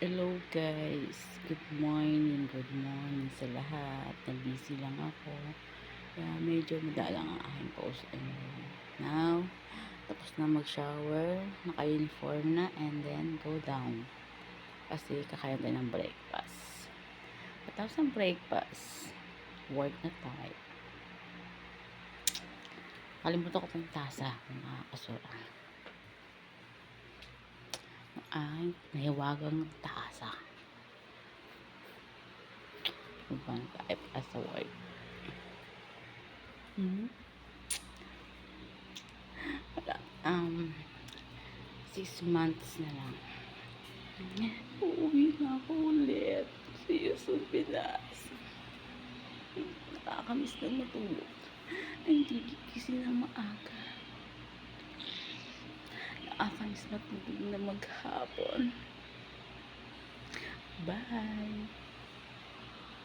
Hello guys, good morning sa lahat. Na-busy lang ako. Kaya medyo madalang ang aking post. And now, tapos na mag-shower, naka-uniform na, and then go down. Kasi kakain tayo ng breakfast. Tapos ng breakfast, work na tayo. Kalimutan ko pong tasa, mga kasura. Ang nahiwagang tasa. Upang tayo pa sa work. 6 months na lang. Uuwi na ako ulit sa Luzon, Pinas. Nakakamiss na matulog. Ay, hindi gising na maaga. Nakakamiss matulog na maghapon. Bye!